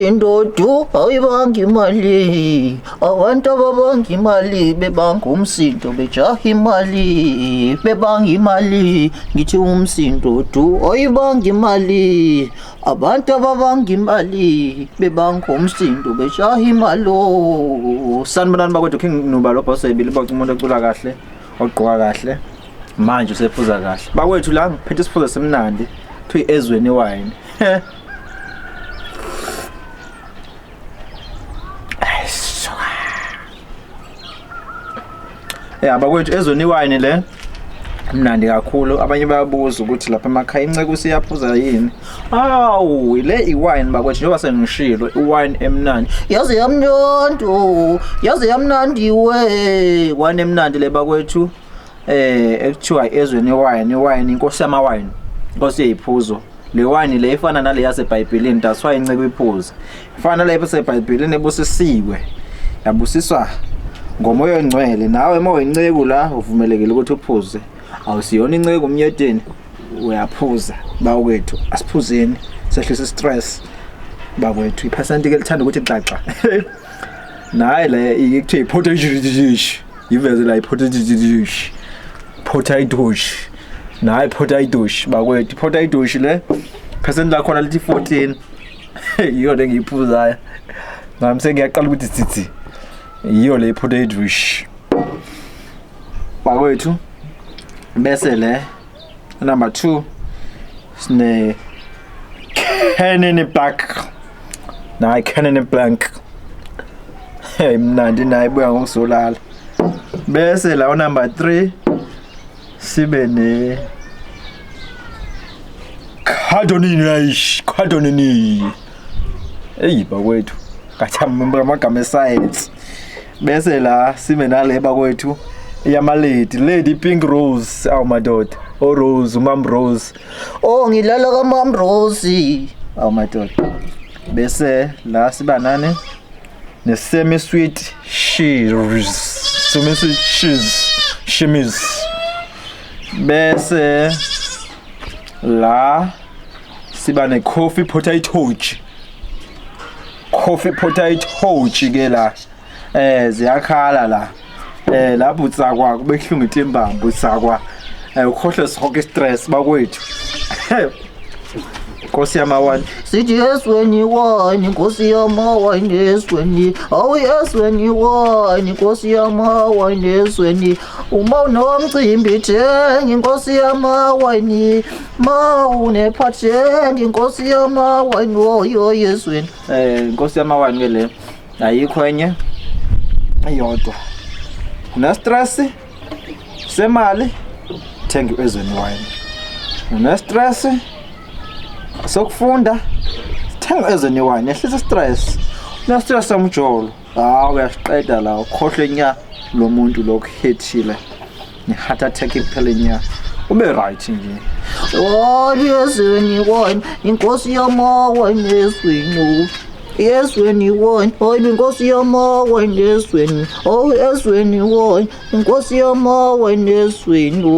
Indodu ayibanga imali, abantu ababanga imali bebanga umsindo bejaha imali, bebanga imali, ngithi umsindo du ayibanga imali, abantu ababanga imali bebanga umsindo bejaha imali. Sanibonani bakwethu King Nuba lo boss ebili bathi umuntu ocula kahle, ogqoka kahle, manje usephuza kahle. Bakwethu la ngiphethe isiphuzo semnandi, kuthi Ezweni Wine. Bakwethu Ezweni Wine le mnandi kakhulu. Abanye bayabuza ukuthi lapha emakhaya inceke usiyaphuza yini. Awu le iwine bakwethu njengoba sengishilo iwine emnandi. Yaze yamnyondo, yaze yamnandi we. Wine emnandi le bakwethu ekuthiwa Ezweni Wine, iwine inkosi yama wine. Inkosi yeyiphuzo. Le wine le ifana nale yaseBhayibhelini, that's why inceke uyiphuza. Ifana le yaseBhayibhelini ebusisiwe. Yabusiswa ngomoya ongcwele. Nawe uma uyinceke la uvumelekile ukuthi uphuze. Awusiyona inceke umnyedeni uyaphuza. Bakwethu asiphuzeni sehlisa stress. Bakwethu iphesenti ke lithanda ukuthi xaxa. Naye le ikuthiwa potato iveze la potato potato naye potato bakwethu potato le phesenti la khona lithi 14. Yiyo le ngiyiphuzayo. Ngami sengiyaqala ukuthi tsithi yiyo le potato bakwethu. Bese le number 2 sine Cannon Black. Nayi Cannon Black. Mnandi naye buya ngokusolala. Bese la number 3 sibe ne Cardonini. Bakwethu kathamba amagama escience. Bese la sibe nale bakwethu yama lady pink rose. Awu madoda o rose umam rose. Oh ngilala ka mam rose. Awu madoda. Bese la siba nane ne semi sweet cheese. Bese la siba ne coffee potato ke la ziyakhala la lapho utsakwa kube kuhlungu itimbambo utsakwa ukhohle sonke stress bakwethu. Inkosi yama wine sithi Ezweni Wine, inkosi yama wine Ezweni. Awu Ezweni Wine, inkosi yama wine Ezweni. Uma unomcimbi thenga inkosi yama wine, ma unephatheni inkosi yama wine woyo Ezweni. Inkosi yama wine ke le ayikho enye iyodwa. Una stress semali thenga Ezweni Wine. Una stress sokufunda thenga Ezweni Wine ehlisa stress. Una stress samjolo uyasiqeda la ukhohle nya lo muntu lokuhethile ni heart attack iphele nya ube right nje. Oh Ezweni Wine, inkosi yama wine Ezweni. Ezweni Wine, oh inkosi yama wine Ezweni. Oh Ezweni Wine, inkosi yama wine Ezweni.